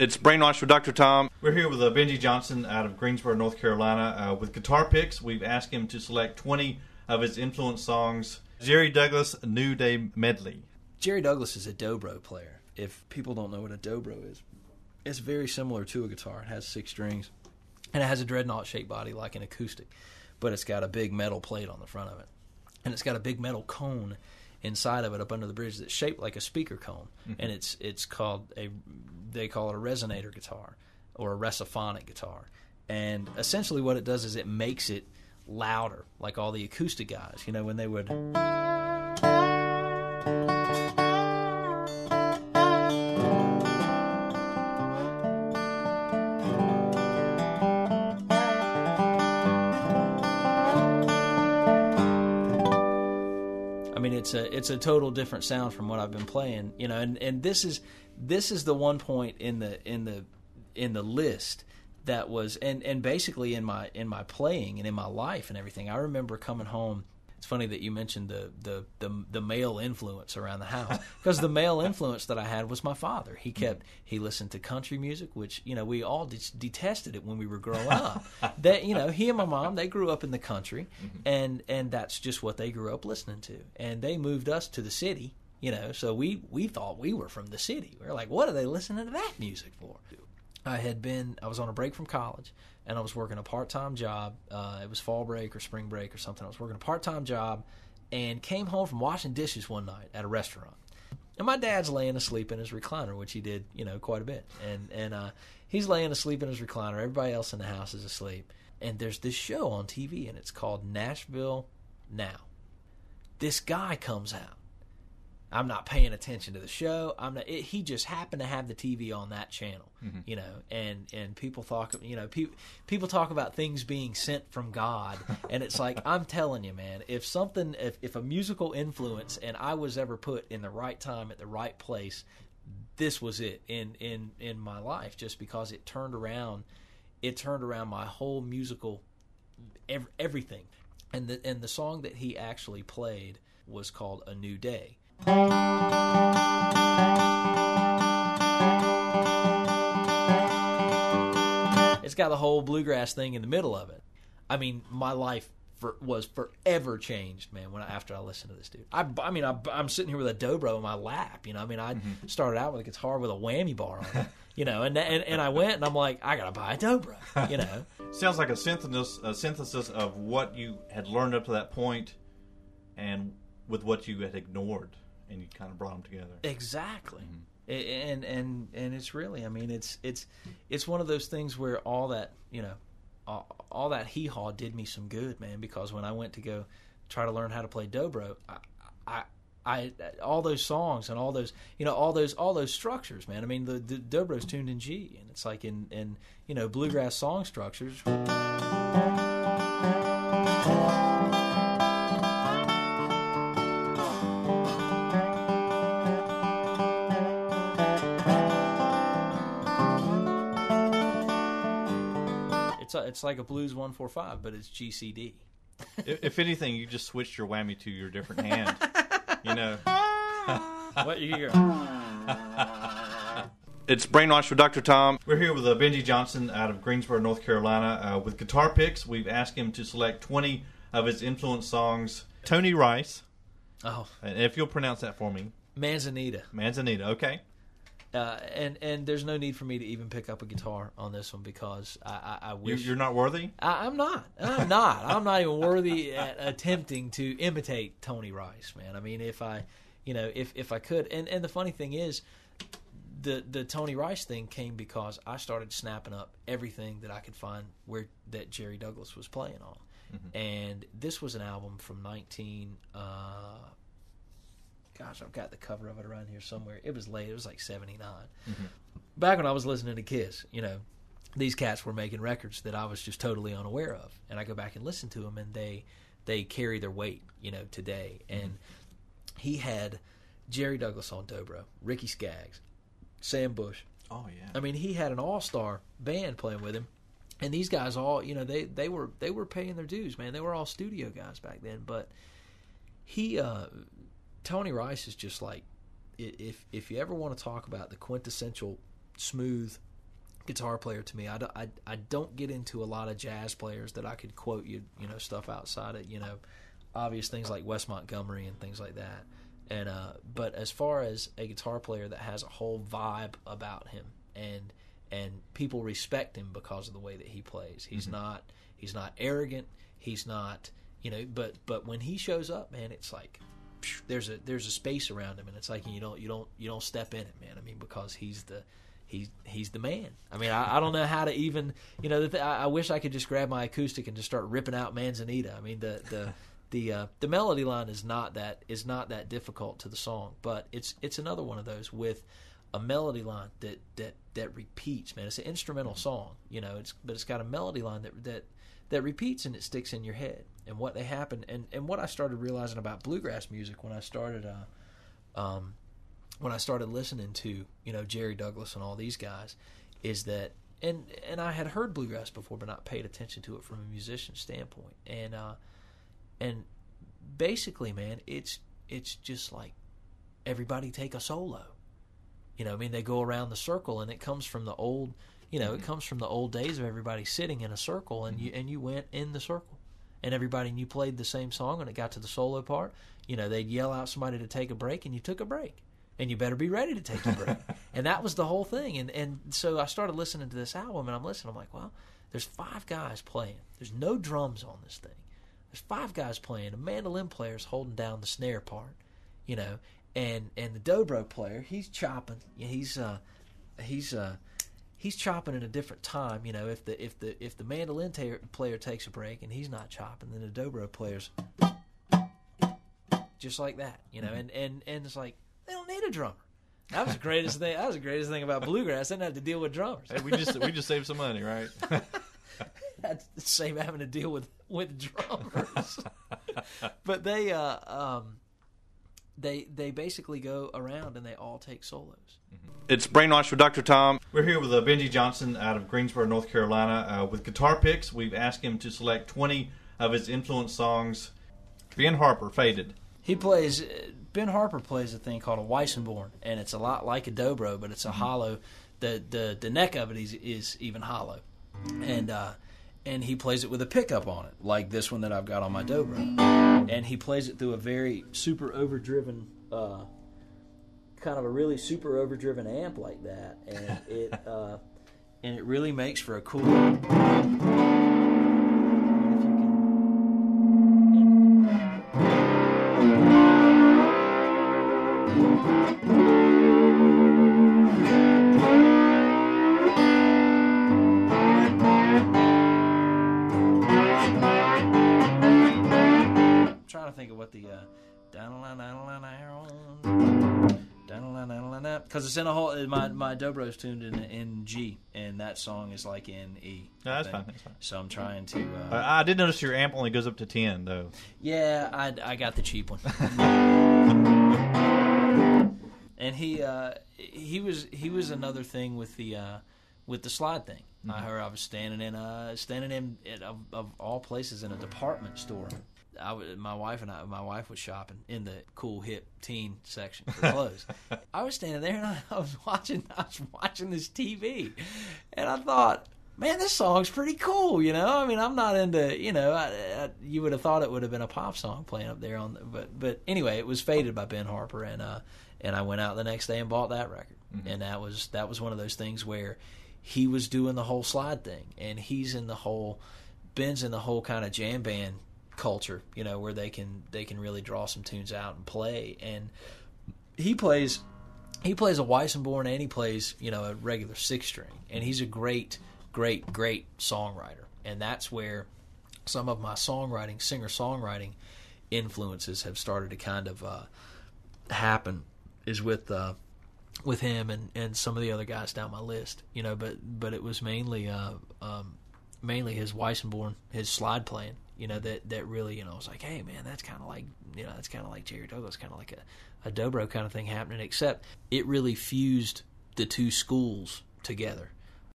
It's Brainwash with Dr. Tom. We're here with Benjy Johnson out of Greensboro, North Carolina. With guitar picks, we've asked him to select 20 of his influence songs. Jerry Douglas, New Day Medley. Jerry Douglas is a Dobro player. If people don't know what a Dobro is, it's very similar to a guitar. It has 6 strings, and it has a dreadnought-shaped body like an acoustic, but it's got a big metal plate on the front of it. And it's got a big metal cone inside of it up under the bridge that's shaped like a speaker cone. Mm-hmm. And it's called they call it a resonator guitar or a resophonic guitar. And essentially what it does is it makes it louder, like all the acoustic guys, when they would... It's a total different sound from what I've been playing, and this is the one point in the list that was and basically in my playing and in my life and everything. I remember coming home. It's funny that you mentioned the male influence around the house, because the male influence that I had was my father. He listened to country music, which we all detested it when we were growing up. That he and my mom, they grew up in the country, and that's just what they grew up listening to. And they moved us to the city, so we thought we were from the city. We were like, what are they listening to that music for? I was on a break from college, and I was working a part-time job. It was fall break or spring break or something. I was working a part-time job and came home from washing dishes one night at a restaurant. And my dad's laying asleep in his recliner, which he did, quite a bit. And he's laying asleep in his recliner. Everybody else in the house is asleep. And there's this show on TV, and it's called Nashville Now. This guy comes out. I'm not paying attention to the show. He just happened to have the TV on that channel, and people talk, people talk about things being sent from God, and it's like, I'm telling you, man, if a musical influence and I was ever put in the right time at the right place, this was it in my life, just because it turned around my whole musical everything, and the song that he actually played was called A New Day. It's got the whole bluegrass thing in the middle of it. I mean, my life was forever changed, man, after I listened to this dude. I'm sitting here with a Dobro in my lap, I started out with a guitar with a whammy bar on it, and I went and I'm like, I gotta buy a Dobro, Sounds like a synthesis of what you had learned up to that point and with what you had ignored. And you kind of brought them together. Exactly, and it's really, it's one of those things where all that all that hee-haw did me some good, man. Because when I went to go try to learn how to play Dobro, I all those songs and all those structures, man. The Dobro's tuned in G, and it's like in bluegrass song structures. It's like a blues 1-4-5, but it's GCD. If anything, you just switched your whammy to your different hand. What you hear? It's Brainwash with Dr. Tom. We're here with Benjy Johnson out of Greensboro, North Carolina. With guitar picks, we've asked him to select 20 of his influence songs. Tony Rice. Oh. And if you'll pronounce that for me. Manzanita, okay. And there's no need for me to even pick up a guitar on this one, because I wish... You're not worthy? I'm not. I'm not even worthy at attempting to imitate Tony Rice, man. If I could. And the funny thing is, the Tony Rice thing came because I started snapping up everything that I could find that Jerry Douglas was playing on. Mm-hmm. And this was an album from I've got the cover of it around here somewhere. It was late. It was like 79. Mm-hmm. Back when I was listening to Kiss, these cats were making records that I was just totally unaware of. And I go back and listen to them, and they carry their weight, today. And he had Jerry Douglas on Dobro, Ricky Skaggs, Sam Bush. Oh, yeah. He had an all-star band playing with him. And these guys all, they were paying their dues, man. They were all studio guys back then. But Tony Rice is just like, if you ever want to talk about the quintessential smooth guitar player to me. I don't get into a lot of jazz players that I could quote stuff outside of obvious things like Wes Montgomery and things like that. And but as far as a guitar player that has a whole vibe about him, and people respect him because of the way that he plays. He's not arrogant. He's not but when he shows up, man, it's like there's a space around him, and it's like you don't step in it, man. I mean, because he's the man. I mean, I don't know how to even I wish I could just grab my acoustic and just start ripping out Manzanita. I mean, the melody line is not that difficult to the song, but it's another one of those with a melody line that repeats, man. It's an instrumental song, but it's got a melody line that repeats, and it sticks in your head. And what they happen, and what I started realizing about bluegrass music when I started listening to Jerry Douglas and all these guys, is that and I had heard bluegrass before, but not paid attention to it from a musician standpoint. And basically, man, it's just like everybody take a solo. I mean, they go around the circle, and it comes from the old, it comes from the old days of everybody sitting in a circle, and you went in the circle, and you played the same song, and it got to the solo part. They'd yell out somebody to take a break, and you took a break, and you better be ready to take your break. And that was the whole thing. And so I started listening to this album, and I'm like, well, there's 5 guys playing. There's no drums on this thing. There's 5 guys playing. A mandolin player's holding down the snare part, and the dobro player, he's chopping. He's chopping at a different time. If the mandolin player takes a break and he's not chopping, then the dobro player's just like that. And it's like they don't need a drummer. That was the greatest thing. That was the greatest thing about bluegrass. They didn't have to deal with drummers. Hey, we just saved some money, right? That's the same having to deal with drummers. But they basically go around and they all take solos. It's Brainwash with Dr. Tom. We're here with Benjy Johnson out of Greensboro, North Carolina. With guitar picks, we've asked him to select 20 of his influence songs. Ben Harper, Faded. Ben Harper plays a thing called a Weissenborn, and it's a lot like a dobro, but it's a hollow. The neck of it is even hollow. And he plays it with a pickup on it, like this one that I've got on my dobro. And he plays it through a very super overdriven, kind of a really super overdriven amp like that, and it really makes for a cool. Because it's in a whole. My dobro's tuned in G, and that song is like in E. No, that's fine. So I'm trying to. I did notice your amp only goes up to 10, though. Yeah, I got the cheap one. And he was another thing with the slide thing. Mm-hmm. I was standing in of all places in a department store. My wife was shopping in the cool hip teen section for clothes. I was standing there and I was watching this TV, and I thought, man, this song's pretty cool. I mean, I'm not into you would have thought it would have been a pop song playing up there but anyway, it was Faded by Ben Harper, and I went out the next day and bought that record. Mm-hmm. And that was one of those things where he was doing the whole slide thing, and Ben's in the whole kind of jam band culture, where they can really draw some tunes out and play. And he plays a Weissenborn, and he plays a regular 6-string, and he's a great songwriter. And that's where some of my singer-songwriting influences have started to kind of happen, is with him and some of the other guys down my list. But it was mainly his Weissenborn, his slide playing, that really, I was like, hey man, that's kind of like Jerry Douglas, kind of like a dobro kind of thing happening, except it really fused the two schools together.